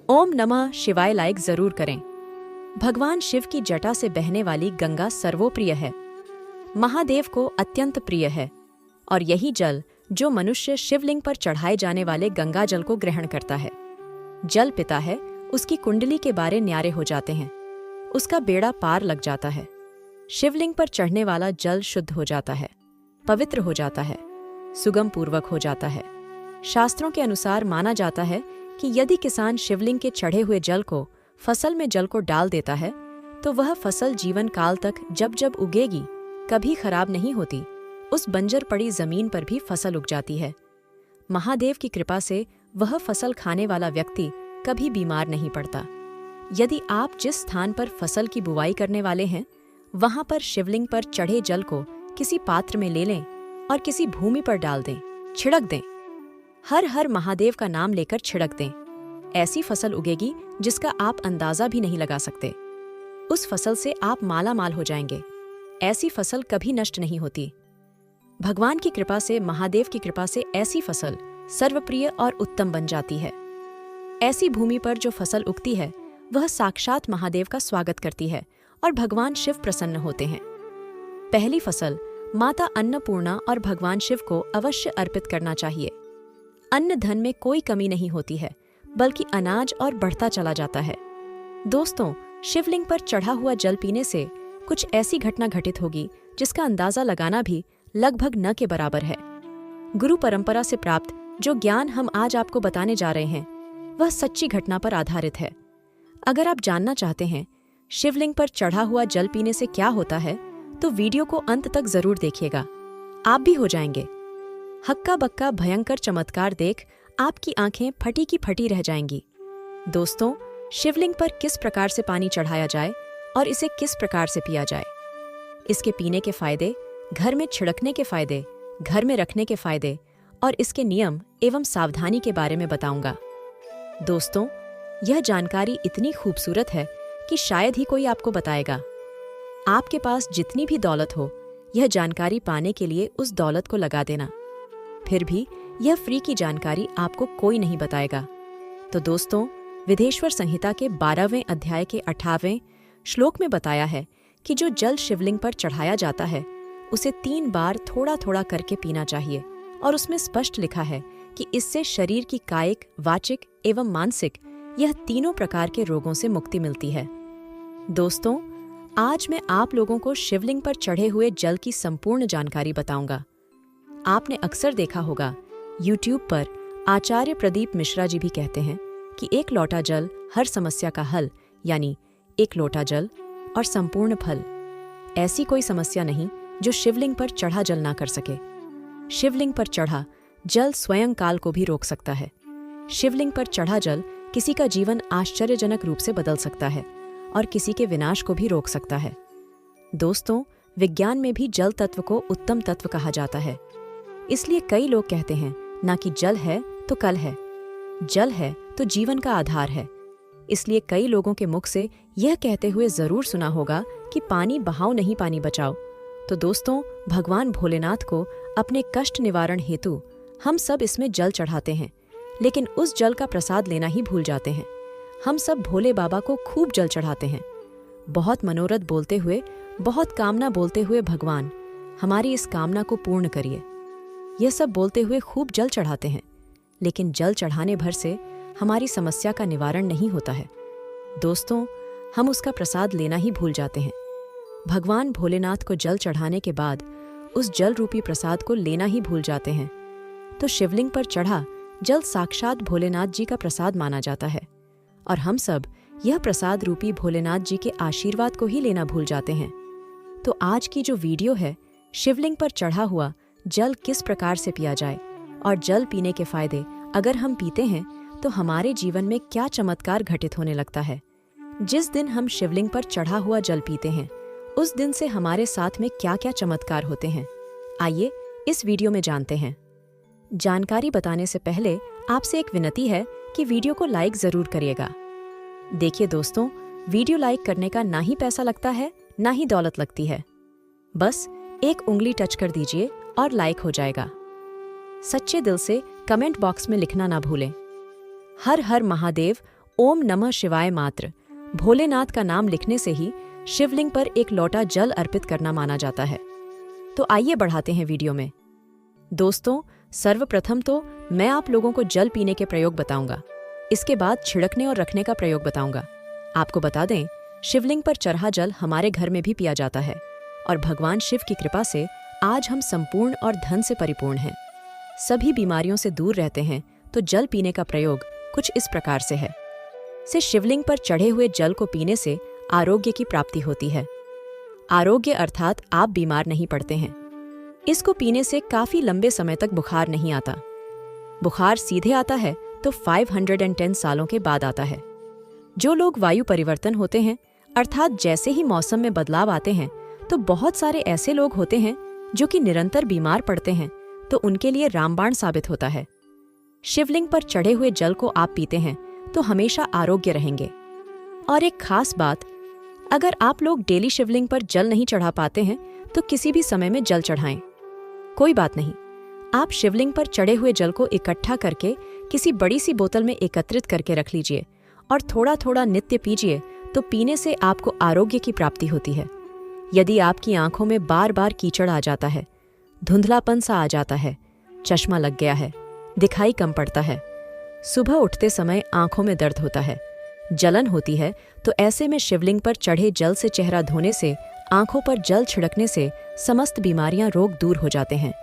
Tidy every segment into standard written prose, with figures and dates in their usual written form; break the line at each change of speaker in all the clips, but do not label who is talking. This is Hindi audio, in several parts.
ओम नमः शिवाय लाइक जरूर करें। भगवान शिव की जटा से बहने वाली गंगा सर्वोप्रिय है, महादेव को अत्यंत प्रिय है और यही जल जो मनुष्य शिवलिंग पर चढ़ाए जाने वाले गंगा जल को ग्रहण करता है, जल पिता है, उसकी कुंडली के बारे न्यारे हो जाते हैं, उसका बेड़ा पार लग जाता है। शिवलिंग पर चढ़ने वाला जल शुद्ध हो जाता है, पवित्र हो जाता है, सुगम पूर्वक हो जाता है। शास्त्रों के अनुसार माना जाता है कि यदि किसान शिवलिंग के चढ़े हुए जल को फसल में जल को डाल देता है तो वह फसल जीवन काल तक जब जब उगेगी कभी खराब नहीं होती, उस बंजर पड़ी जमीन पर भी फसल उग जाती है। महादेव की कृपा से वह फसल खाने वाला व्यक्ति कभी बीमार नहीं पड़ता। यदि आप जिस स्थान पर फसल की बुवाई करने वाले हैं वहां पर शिवलिंग पर चढ़े जल को किसी पात्र में ले लें और किसी भूमि पर डाल दें, छिड़क दें, हर हर महादेव का नाम लेकर छिड़क दें, ऐसी फसल उगेगी जिसका आप अंदाजा भी नहीं लगा सकते। उस फसल से आप माला माल हो जाएंगे। ऐसी फसल कभी नष्ट नहीं होती। भगवान की कृपा से, महादेव की कृपा से ऐसी फसल सर्वप्रिय और उत्तम बन जाती है। ऐसी भूमि पर जो फसल उगती है वह साक्षात महादेव का स्वागत करती है और भगवान शिव प्रसन्न होते हैं। पहली फसल माता अन्नपूर्णा और भगवान शिव को अवश्य अर्पित करना चाहिए। अन्न धन में कोई कमी नहीं होती है, बल्कि अनाज और बढ़ता चला जाता है। दोस्तों, शिवलिंग पर चढ़ा हुआ जल पीने से कुछ ऐसी घटना घटित होगी जिसका अंदाजा लगाना भी लगभग न के बराबर है। गुरु परंपरा से प्राप्त जो ज्ञान हम आज आपको बताने जा रहे हैं वह सच्ची घटना पर आधारित है। अगर आप जानना चाहते हैं शिवलिंग पर चढ़ा हुआ जल पीने से क्या होता है तो वीडियो को अंत तक जरूर देखिएगा, आप भी हो जाएंगे हक्का बक्का भयंकर चमत्कार देख आपकी आंखें फटी की फटी रह जाएंगी। दोस्तों, शिवलिंग पर किस प्रकार से पानी चढ़ाया जाए और इसे किस प्रकार से पिया जाए, इसके पीने के फायदे, घर में छिड़कने के फायदे, घर में रखने के फायदे और इसके नियम एवं सावधानी के बारे में बताऊंगा। दोस्तों, यह जानकारी इतनी खूबसूरत है कि शायद ही कोई आपको बताएगा। आपके पास जितनी भी दौलत हो, यह जानकारी पाने के लिए उस दौलत को लगा देना, फिर भी यह फ्री की जानकारी आपको कोई नहीं बताएगा। तो दोस्तों, विदेश्वर संहिता के 12वें अध्याय के 18वें श्लोक में बताया है कि जो जल शिवलिंग पर चढ़ाया जाता है उसे 3 बार थोड़ा थोड़ा करके पीना चाहिए और उसमें स्पष्ट लिखा है कि इससे शरीर की कायिक, वाचिक एवं मानसिक यह तीनों प्रकार के रोगों से मुक्ति मिलती है। दोस्तों, आज मैं आप लोगों को शिवलिंग पर चढ़े हुए जल की संपूर्ण जानकारी बताऊंगा। आपने अक्सर देखा होगा YouTube पर आचार्य प्रदीप मिश्रा जी भी कहते हैं कि एक लोटा जल हर समस्या का हल, यानी एक लोटा जल और संपूर्ण फल। ऐसी कोई समस्या नहीं जो शिवलिंग पर चढ़ा जल ना कर सके। शिवलिंग पर चढ़ा जल स्वयं काल को भी रोक सकता है। शिवलिंग पर चढ़ा जल किसी का जीवन आश्चर्यजनक रूप से बदल सकता है और किसी के विनाश को भी रोक सकता है। दोस्तों, विज्ञान में भी जल तत्व को उत्तम तत्व कहा जाता है। इसलिए कई लोग कहते हैं ना कि जल है तो कल है, जल है तो जीवन का आधार है। इसलिए कई लोगों के मुख से यह कहते हुए जरूर सुना होगा कि पानी बहाओ नहीं, पानी बचाओ। तो दोस्तों, भगवान भोलेनाथ को अपने कष्ट निवारण हेतु हम सब इसमें जल चढ़ाते हैं, लेकिन उस जल का प्रसाद लेना ही भूल जाते हैं। हम सब भोले बाबा को खूब जल चढ़ाते हैं, बहुत मनोरथ बोलते हुए, बहुत कामना बोलते हुए, भगवान हमारी इस कामना को पूर्ण करिए। यह सब बोलते हुए खूब जल चढ़ाते हैं, लेकिन जल चढ़ाने भर से हमारी समस्या का निवारण नहीं होता है। दोस्तों, हम उसका प्रसाद लेना ही भूल जाते हैं। भगवान भोलेनाथ को जल चढ़ाने के बाद उस जल रूपी प्रसाद को लेना ही भूल जाते हैं। तो शिवलिंग पर चढ़ा जल साक्षात भोलेनाथ जी का प्रसाद माना जाता है और हम सब यह प्रसाद रूपी भोलेनाथ जी के आशीर्वाद को ही लेना भूल जाते हैं। तो आज की जो वीडियो है, शिवलिंग पर चढ़ा हुआ जल किस प्रकार से पिया जाए और जल पीने के फायदे अगर हम पीते हैं तो हमारे जीवन में क्या चमत्कार घटित होने लगता है। जिस दिन हम शिवलिंग पर चढ़ा हुआ जल पीते हैं उस दिन से हमारे साथ में क्या क्या चमत्कार होते हैं, आइए इस वीडियो में जानते हैं। जानकारी बताने से पहले आपसे एक विनती है कि वीडियो को लाइक जरूर करिएगा। देखिए दोस्तों, वीडियो लाइक करने का ना ही पैसा लगता है ना ही दौलत लगती है, बस एक उंगली टच कर दीजिए और लाइक हो जाएगा। सच्चे दिल से कमेंट बॉक्स में लिखना ना भूलें। हर हर महादेव, ओम नमः शिवाय मात्र भोलेनाथ का नाम लिखने से ही शिवलिंग पर एक लोटा जल अर्पित करना माना जाता है। तो आइए बढ़ाते हैं वीडियो में। दोस्तों, सर्वप्रथम तो मैं आप लोगों को जल पीने के प्रयोग बताऊंगा। इसके बाद छिड़कने और रखने का प्रयोग बताऊंगा। आपको बता दें, शिवलिंग पर चढ़ा जल हमारे घर में भी पिया जाता है और भगवान शिव की कृपा से आज हम संपूर्ण और धन से परिपूर्ण हैं। सभी बीमारियों से दूर रहते हैं। तो जल पीने का प्रयोग कुछ इस प्रकार से है। शिवलिंग पर चढ़े हुए जल को पीने से आरोग्य की प्राप्ति होती है। आरोग्य अर्थात आप बीमार नहीं पड़ते हैं। इसको पीने से काफी लंबे समय तक बुखार नहीं आता। बुखार सीधे आता है तो 510 सालों के बाद आता है। जो लोग वायु परिवर्तन होते हैं, अर्थात जैसे ही मौसम में बदलाव आते हैं, तो बहुत सारे ऐसे लोग होते हैं जो कि निरंतर बीमार पड़ते हैं, तो उनके लिए रामबाण साबित होता है। शिवलिंग पर चढ़े हुए जल को आप पीते हैं तो हमेशा आरोग्य रहेंगे। और एक खास बात, अगर आप लोग डेली शिवलिंग पर जल नहीं चढ़ा पाते हैं तो किसी भी समय में जल चढ़ाएं। कोई बात नहीं, आप शिवलिंग पर चढ़े हुए जल को इकट्ठा करके किसी बड़ी सी बोतल में एकत्रित करके रख लीजिए और थोड़ा थोड़ा नित्य पीजिए। तो पीने से आपको आरोग्य की प्राप्ति होती है। यदि आपकी आंखों में बार बार कीचड़ आ जाता है, धुंधलापन सा आ जाता है, चश्मा लग गया है, दिखाई कम पड़ता है, सुबह उठते समय आंखों में दर्द होता है, जलन होती है, तो ऐसे में शिवलिंग पर चढ़े जल से चेहरा धोने से, आंखों पर जल छिड़कने से समस्त बीमारियां, रोग दूर हो जाते हैं।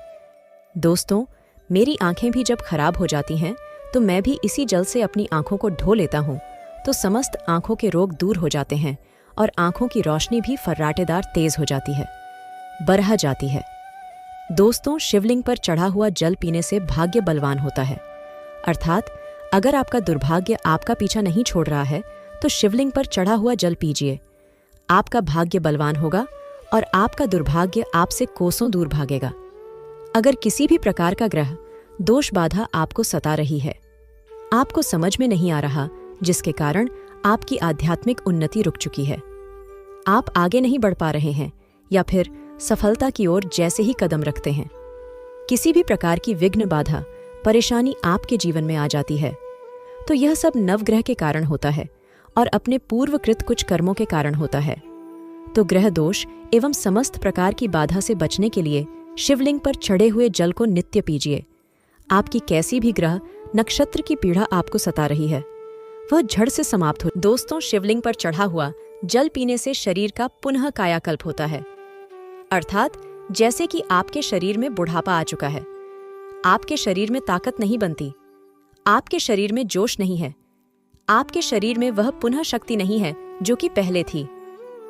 दोस्तों, मेरी आंखें भी जब खराब हो जाती हैं तो मैं भी इसी जल से अपनी आंखों को धो लेता हूँ, तो समस्त आंखों के रोग दूर हो जाते हैं और आंखों की रोशनी भी फर्राटेदार तेज हो जाती है, बरहा जाती है। दोस्तों, शिवलिंग पर चढ़ा हुआ जल पीने से भाग्य बलवान होता है। अर्थात अगर आपका दुर्भाग्य आपका पीछा नहीं छोड़ रहा है तो शिवलिंग पर चढ़ा हुआ जल पीजिए। आपका भाग्य बलवान होगा और आपका दुर्भाग्य आपसे कोसों दूर भागेगा। अगर किसी भी प्रकार का ग्रह दोष बाधा आपको सता रही है, आपको समझ में नहीं आ रहा, जिसके कारण आपकी आध्यात्मिक उन्नति रुक चुकी है, आप आगे नहीं बढ़ पा रहे हैं या फिर सफलता की ओर जैसे ही कदम रखते हैं, किसी भी प्रकार की विघ्न बाधा परेशानी आपके जीवन में आ जाती है, तो यह सब नवग्रह के कारण होता है और अपने पूर्वकृत कुछ कर्मों के कारण होता है। तो ग्रह दोष एवं समस्त प्रकार की बाधा से बचने के लिए शिवलिंग पर चढ़े हुए जल को नित्य पीजिए। आपकी कैसी भी ग्रह नक्षत्र की पीड़ा आपको सता रही है, वह झड़ से समाप्त हो। दोस्तों, शिवलिंग पर चढ़ा हुआ जल पीने से शरीर का पुनः कायाकल्प होता है। अर्थात जैसे कि आपके शरीर में बुढ़ापा आ चुका है, आपके शरीर में ताकत नहीं बनती, आपके शरीर में जोश नहीं है, आपके शरीर में वह पुनः शक्ति नहीं है जो कि पहले थी।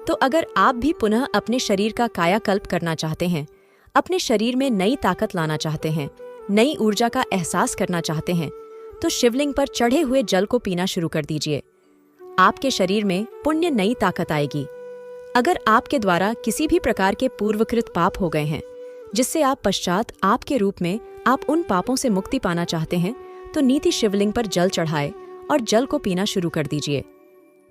तो अगर आप भी पुनः अपने शरीर का कायाकल्प करना चाहते हैं, अपने शरीर में नई ताकत लाना चाहते हैं, नई ऊर्जा का एहसास करना चाहते हैं, तो शिवलिंग पर चढ़े हुए जल को पीना शुरू कर दीजिए। आपके शरीर में पुण्य नई ताकत आएगी। अगर आपके द्वारा किसी भी प्रकार के पूर्वकृत पाप हो गए हैं, जिससे आप पश्चात आपके रूप में आप उन पापों से मुक्ति पाना चाहते हैं, तो नीति शिवलिंग पर जल चढ़ाए और जल को पीना शुरू कर दीजिए।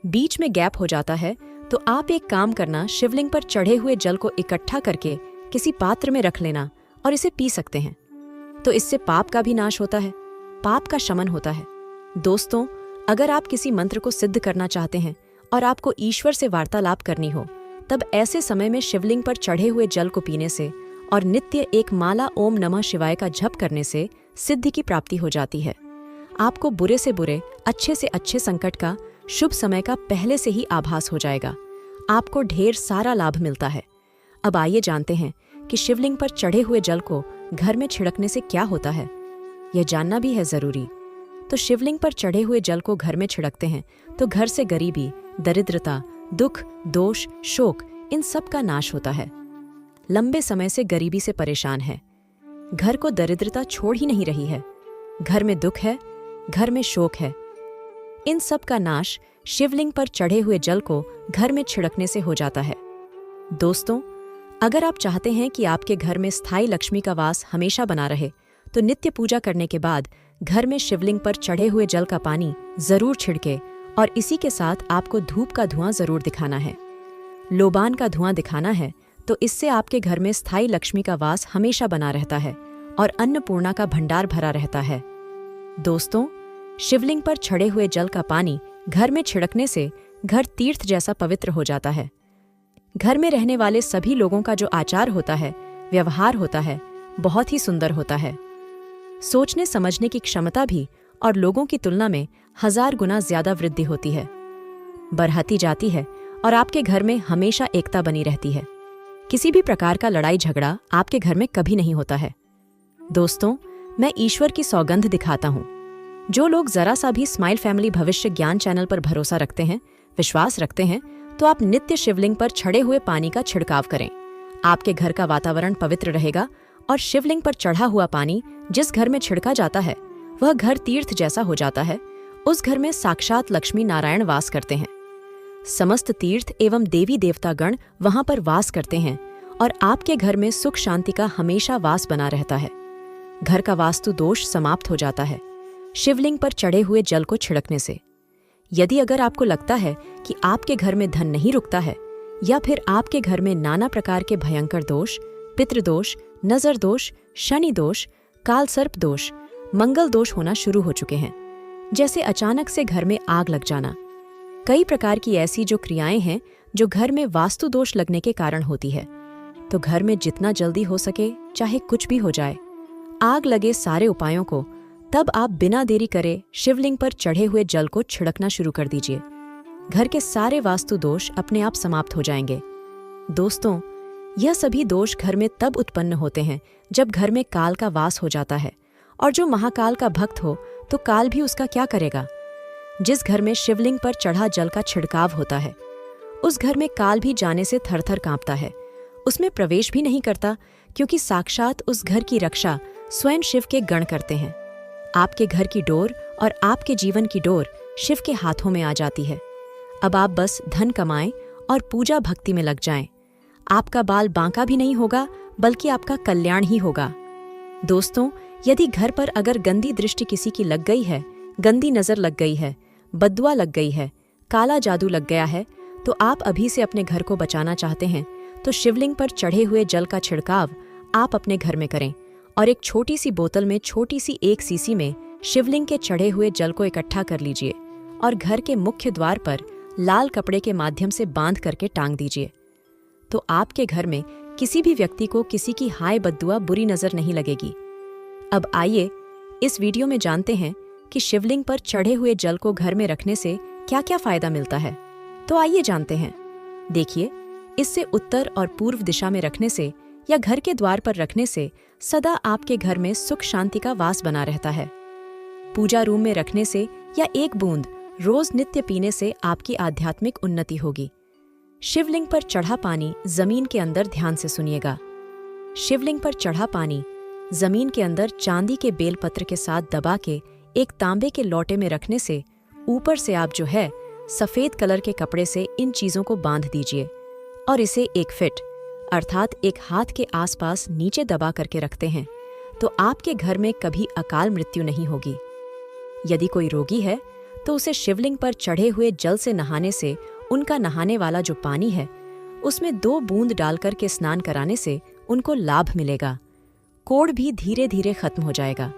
बीच में गैप हो जाता है तो आप एक काम करना, शिवलिंग पर चढ़े हुए जल को इकट्ठा करके किसी पात्र में रख लेना और इसे पी सकते हैं। तो इससे पाप का भी नाश होता है, पाप का शमन होता है। दोस्तों, अगर आप किसी मंत्र को सिद्ध करना चाहते हैं और आपको ईश्वर से वार्तालाप करनी हो, तब ऐसे समय में शिवलिंग पर चढ़े हुए जल को पीने से और नित्य एक माला ओम नमः शिवाय का जप करने से सिद्धि की प्राप्ति हो जाती है। आपको बुरे से बुरे, अच्छे से अच्छे संकट का, शुभ समय का पहले से ही आभास हो जाएगा। आपको ढेर सारा लाभ मिलता है। अब आइए जानते हैं कि शिवलिंग पर चढ़े हुए जल को घर में छिड़कने से क्या होता है। यह जानना भी है जरूरी। तो शिवलिंग पर चढ़े हुए जल को घर में छिड़कते हैं तो घर से गरीबी, दरिद्रता, दुख, दोष, शोक, इन सब का नाश होता है। लंबे समय से गरीबी से परेशान है, घर को दरिद्रता छोड़ ही नहीं रही है, घर में दुख है, घर में शोक है, इन सब का नाश शिवलिंग पर चढ़े हुए जल को घर में छिड़कने से हो जाता है। दोस्तों, अगर आप चाहते हैं कि आपके घर में स्थायी लक्ष्मी का वास हमेशा बना रहे, तो नित्य पूजा करने के बाद घर में शिवलिंग पर चढ़े हुए जल का पानी जरूर छिड़के और इसी के साथ आपको धूप का धुआं जरूर दिखाना है, लोबान का धुआं दिखाना है। तो इससे आपके घर में स्थायी लक्ष्मी का वास हमेशा बना रहता है और अन्नपूर्णा का भंडार भरा रहता है। दोस्तों, शिवलिंग पर चढ़े हुए जल का पानी घर में छिड़कने से घर तीर्थ जैसा पवित्र हो जाता है। घर में रहने वाले सभी लोगों का जो आचार होता है, व्यवहार होता है, बहुत ही सुंदर होता है। सोचने समझने की क्षमता भी और लोगों की तुलना में 1000 गुना ज्यादा वृद्धि होती है, बढ़ती जाती है और आपके घर में हमेशा एकता बनी रहती है। किसी भी प्रकार का लड़ाई झगड़ा आपके घर में कभी नहीं होता है। दोस्तों, मैं ईश्वर की सौगंध दिखाता हूँ, जो लोग जरा सा भी स्माइल फैमिली भविष्य ज्ञान चैनल पर भरोसा रखते हैं, विश्वास रखते हैं, तो आप नित्य शिवलिंग पर छड़े हुए पानी का छिड़काव करें। आपके घर का वातावरण पवित्र रहेगा और शिवलिंग पर चढ़ा हुआ पानी जिस घर में छिड़का जाता है वह घर तीर्थ जैसा हो जाता है। उस घर में साक्षात लक्ष्मी नारायण वास करते हैं। समस्त तीर्थ एवं देवी देवता गण वहां पर वास करते हैं और आपके घर में सुख शांति का हमेशा वास बना रहता है। घर का वास्तु दोष समाप्त हो जाता है शिवलिंग पर चढ़े हुए जल को छिड़कने से। यदि अगर आपको लगता है कि आपके घर में धन नहीं रुकता है या फिर आपके घर में नाना प्रकार के भयंकर दोष, पितृदोष, नजर दोष, शनि दोष, काल सर्प दोष, मंगल दोष होना शुरू हो चुके हैं, जैसे अचानक से घर में आग लग जाना, कई प्रकार की ऐसी जो क्रियाएं हैं जो घर में वास्तु दोष लगने के कारण होती है, तो घर में जितना जल्दी हो सके, चाहे कुछ भी हो जाए, आग लगे सारे उपायों को तब आप बिना देरी करे शिवलिंग पर चढ़े हुए जल को छिड़कना शुरू कर दीजिए। घर के सारे वास्तु दोष अपने आप समाप्त हो जाएंगे। दोस्तों, यह सभी दोष घर में तब उत्पन्न होते हैं जब घर में काल का वास हो जाता है, और जो महाकाल का भक्त हो तो काल भी उसका क्या करेगा। जिस घर में शिवलिंग पर चढ़ा जल का छिड़काव होता है उस घर में काल भी जाने से थरथर कांपता है, उसमें प्रवेश भी नहीं करता, क्योंकि साक्षात उस घर की रक्षा स्वयं शिव के गण करते हैं। आपके घर की डोर और आपके जीवन की डोर शिव के हाथों में आ जाती है। अब आप बस धन कमाएं और पूजा भक्ति में लग जाएं। आपका बाल बांका भी नहीं होगा, बल्कि आपका कल्याण ही होगा। दोस्तों, यदि घर पर अगर गंदी दृष्टि किसी की लग गई है, गंदी नजर लग गई है, बद्दुआ लग गई है, काला जादू लग गया है, तो आप अभी से अपने घर को बचाना चाहते हैं तो शिवलिंग पर चढ़े हुए जल का छिड़काव आप अपने घर में करें और एक छोटी सी बोतल में छोटी सी 1 सीसी में शिवलिंग के चढ़े हुए जल को इकट्ठा कर लीजिए और घर के मुख्य द्वार पर लाल कपड़े के माध्यम से बांध करके टांग दीजिए। तो आपके घर में किसी भी व्यक्ति को किसी की हाय बद्दुआ बुरी नजर नहीं लगेगी। अब आइए इस वीडियो में जानते हैं कि शिवलिंग पर चढ़े हुए जल को घर में रखने से क्या क्या फायदा मिलता है। तो आइए जानते हैं। देखिए, इससे उत्तर और पूर्व दिशा में रखने से या घर के द्वार पर रखने से सदा आपके घर में सुख शांति का वास बना रहता है। पूजा रूम में रखने से या 1 बूंद रोज नित्य पीने से आपकी आध्यात्मिक उन्नति होगी। शिवलिंग पर चढ़ा पानी जमीन के अंदर, ध्यान से सुनिएगा, शिवलिंग पर चढ़ा पानी जमीन के अंदर चांदी के बेलपत्र के साथ दबा के एक तांबे के लोटे में रखने से ऊपर से आप जो है सफेद कलर के कपड़े से इन चीजों को बांध दीजिए और इसे 1 फीट अर्थात 1 हाथ के आसपास नीचे दबा करके रखते हैं तो आपके घर में कभी अकाल मृत्यु नहीं होगी। यदि कोई रोगी है तो उसे शिवलिंग पर चढ़े हुए जल से नहाने से उनका नहाने वाला जो पानी है उसमें 2 बूंद डालकर के स्नान कराने से उनको लाभ मिलेगा। कोढ़ भी धीरे धीरे खत्म हो जाएगा।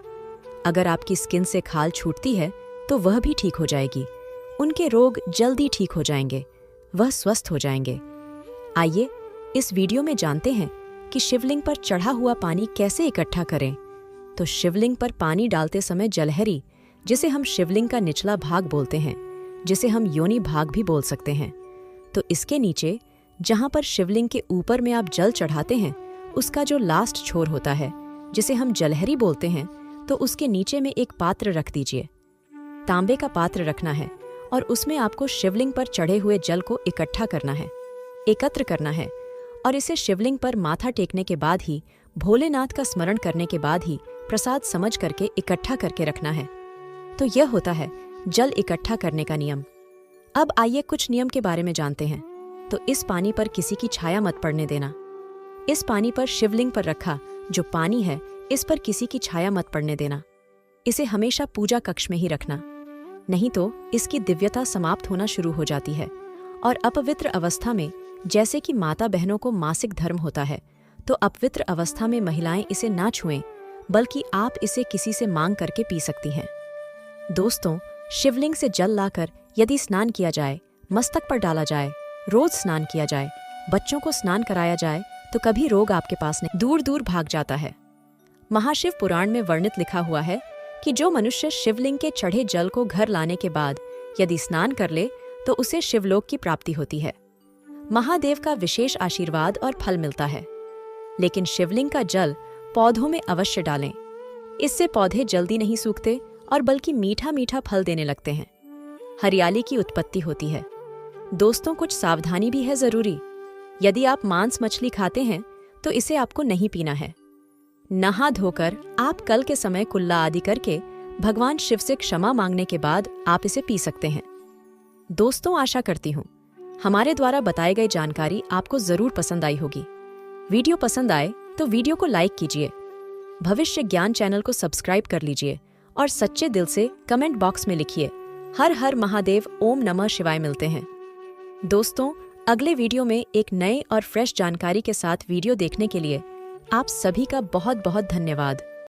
अगर आपकी स्किन से खाल छूटती है तो वह भी ठीक हो जाएगी। उनके रोग जल्दी ठीक हो जाएंगे, वह स्वस्थ हो जाएंगे। आइए इस वीडियो में जानते हैं कि शिवलिंग पर चढ़ा हुआ पानी कैसे इकट्ठा करें। तो शिवलिंग पर पानी डालते समय जलहरी, जिसे हम शिवलिंग का निचला भाग बोलते हैं, जिसे हम योनि भाग भी बोल सकते हैं, तो इसके नीचे जहां पर शिवलिंग के ऊपर में आप जल चढ़ाते हैं उसका जो लास्ट छोर होता है, जिसे हम जलहरी बोलते हैं, तो उसके नीचे में एक पात्र रख दीजिए। तांबे का पात्र रखना है और उसमें आपको शिवलिंग पर चढ़े हुए जल को इकट्ठा करना है, एकत्र करना है और इसे शिवलिंग पर माथा टेकने के बाद ही, भोलेनाथ का स्मरण करने के बाद ही प्रसाद समझ करके इकट्ठा करके रखना है। तो यह होता है जल इकट्ठा करने का नियम। अब आइए कुछ नियम के बारे में जानते हैं। तो इस पानी पर किसी की छाया मत पड़ने देना। इस पानी पर शिवलिंग पर रखा जो पानी है इस पर किसी की छाया मत पड़ने देना। इसे हमेशा पूजा कक्ष में ही रखना, नहीं तो इसकी दिव्यता समाप्त होना शुरू हो जाती है और अपवित्र अवस्था में, जैसे कि माता बहनों को मासिक धर्म होता है, तो अपवित्र अवस्था में महिलाएं इसे ना छुएं, बल्कि आप इसे किसी से मांग करके पी सकती हैं। दोस्तों, शिवलिंग से जल लाकर यदि स्नान किया जाए, मस्तक पर डाला जाए, रोज स्नान किया जाए, बच्चों को स्नान कराया जाए तो कभी रोग आपके पास नहीं, दूर दूर भाग जाता है। महाशिव पुराण में वर्णित लिखा हुआ है कि जो मनुष्य शिवलिंग के चढ़े जल को घर लाने के बाद यदि स्नान कर ले तो उसे शिवलोक की प्राप्ति होती है। महादेव का विशेष आशीर्वाद और फल मिलता है। लेकिन शिवलिंग का जल पौधों में अवश्य डालें। इससे पौधे जल्दी नहीं सूखते और बल्कि मीठा मीठा फल देने लगते हैं। हरियाली की उत्पत्ति होती है। दोस्तों, कुछ सावधानी भी है जरूरी। यदि आप मांस मछली खाते हैं तो इसे आपको नहीं पीना है। नहा धोकर आप कल के समय कुल्ला आदि करके भगवान शिव से क्षमा मांगने के बाद आप इसे पी सकते हैं। दोस्तों, आशा करती हूँ हमारे द्वारा बताई गई जानकारी आपको जरूर पसंद आई होगी। वीडियो पसंद आए तो वीडियो को लाइक कीजिए, भविष्य ज्ञान चैनल को सब्सक्राइब कर लीजिए और सच्चे दिल से कमेंट बॉक्स में लिखिए हर हर महादेव, ओम नमः शिवाय। मिलते हैं दोस्तों अगले वीडियो में एक नए और फ्रेश जानकारी के साथ। वीडियो देखने के लिए आप सभी का बहुत बहुत धन्यवाद।